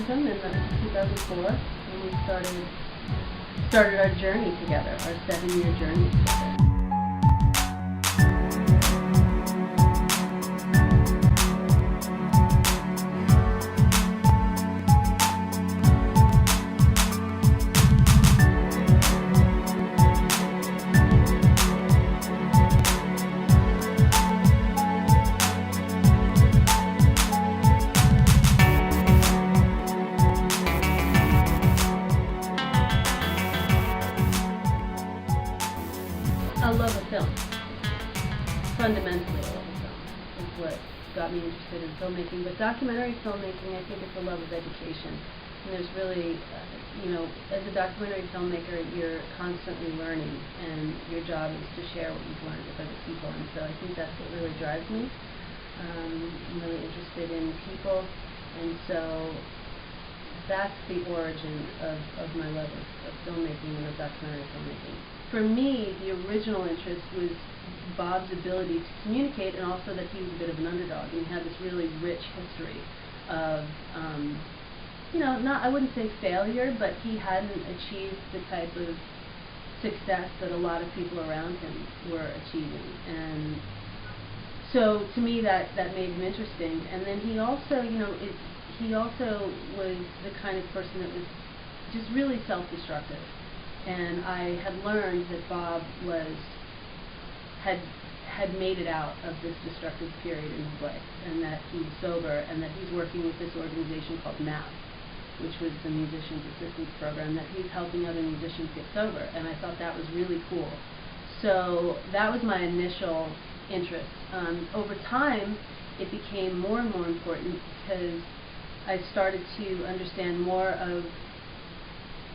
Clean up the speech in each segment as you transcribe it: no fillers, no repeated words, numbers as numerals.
Washington, and that was in 2004 when we started our journey together, our 7-year journey together. I love a film. Fundamentally, I love a film. Is what got me interested in filmmaking. But documentary filmmaking, I think it's a love of education. And there's really, as a documentary filmmaker, you're constantly learning, and your job is to share what you've learned with other people. And so I think that's what really drives me. I'm really interested in people, and so that's the origin of my love of filmmaking and of documentary filmmaking. For me, the original interest was Bob's ability to communicate, and also that he was a bit of an underdog, and he had this really rich history of, I wouldn't say failure, but he hadn't achieved the type of success that a lot of people around him were achieving. And so to me that made him interesting. And then he also, he also was the kind of person that was just really self-destructive. And I had learned that Bob had made it out of this destructive period in his life, and that he was sober, and that he's working with this organization called MAP, which was the Musicians Assistance Program, that he's helping other musicians get sober. And I thought that was really cool. So that was my initial interest. Over time, it became more and more important because I started to understand more of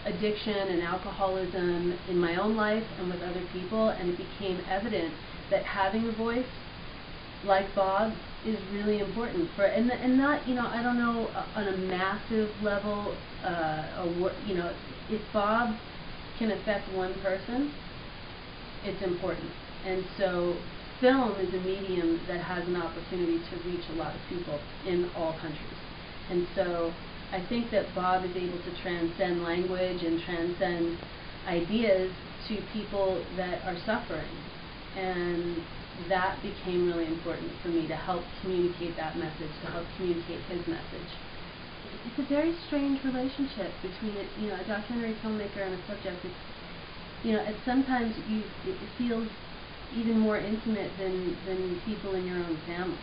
addiction and alcoholism in my own life and with other people, and it became evident that having a voice like Bob is really important for, and not, I don't know, on a massive level, if Bob can affect one person, it's important. And so film is a medium that has an opportunity to reach a lot of people in all countries. And so I think that Bob is able to transcend language and transcend ideas to people that are suffering. And that became really important for me, to help communicate that message, to help communicate his message. It's a very strange relationship between a documentary filmmaker and a subject. It's, sometimes it feels even more intimate than people in your own family.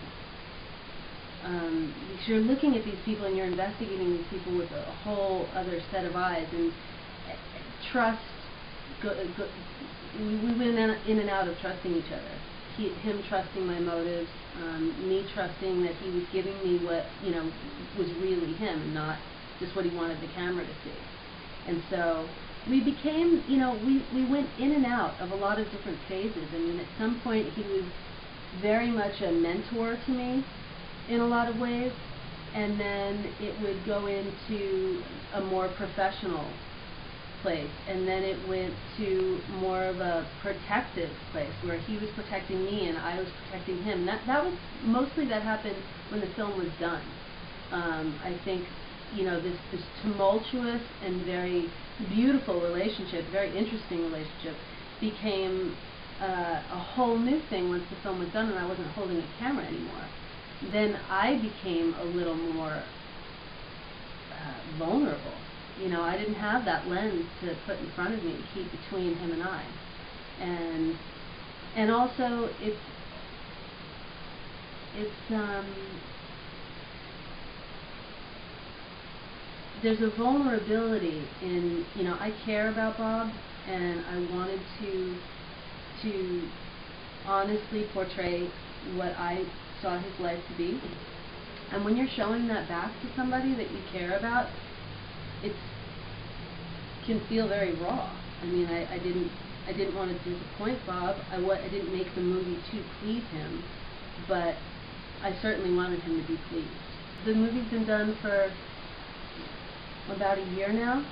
Because you're looking at these people and you're investigating these people with a whole other set of eyes, and trust. We went in and out of trusting each other. Him trusting my motives, me trusting that he was giving me what was really him, and not just what he wanted the camera to see. And so we became, we went in and out of a lot of different phases. I mean, at some point he was very much a mentor to me in a lot of ways, and then it would go into a more professional place, and then it went to more of a protective place where he was protecting me and I was protecting him. That was mostly, that happened when the film was done. I think this tumultuous and very beautiful relationship, very interesting relationship, became a whole new thing once the film was done and I wasn't holding a camera anymore. Then I became a little more vulnerable. I didn't have that lens to put in front of me to keep between him and I. And also there's a vulnerability in, I care about Bob, and I wanted to honestly portray what I saw his life to be. And when you're showing that back to somebody that you care about, it can feel very raw. I mean, I didn't want to disappoint Bob. I didn't make the movie to please him, but I certainly wanted him to be pleased. The movie's been done for about a year now,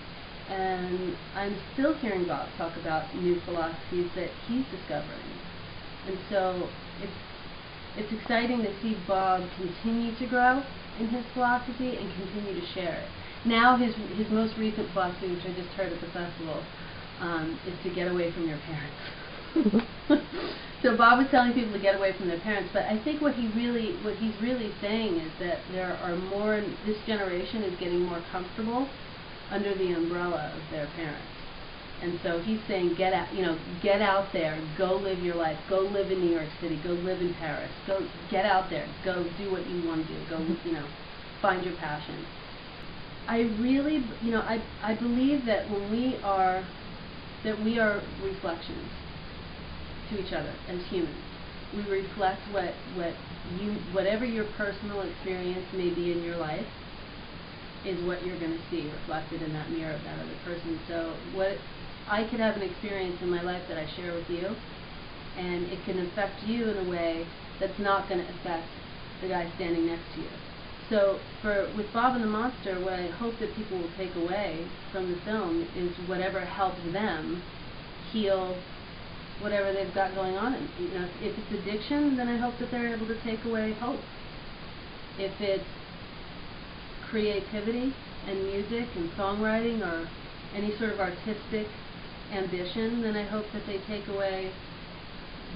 and I'm still hearing Bob talk about new philosophies that he's discovering. And so it's exciting to see Bob continue to grow in his philosophy and continue to share it. now his most recent philosophy, which I just heard at the festival, is to get away from your parents. So Bob was telling people to get away from their parents, but I think what he's really saying is that there are more. This generation is getting more comfortable under the umbrella of their parents, and so he's saying get out there, go live your life, go live in New York City, go live in Paris, go get out there, go do what you want to do, go find your passion. I really, I believe that when we are reflections to each other as humans. We reflect whatever your personal experience may be in your life is what you're going to see reflected in that mirror of that other person. So I could have an experience in my life that I share with you, and it can affect you in a way that's not going to affect the guy standing next to you. So with Bob and the Monster, what I hope that people will take away from the film is whatever helps them heal whatever they've got going on. If it's addiction, then I hope that they're able to take away hope. If it's creativity and music and songwriting or any sort of artistic ambition, then I hope that they take away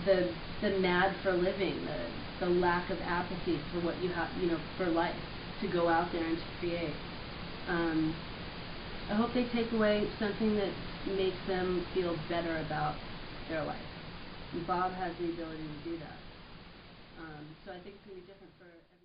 the mad for living, the lack of apathy for what you have, for life, to go out there and to create. I hope they take away something that makes them feel better about their life. And Bob has the ability to do that. So I think it's going to be different for everyone.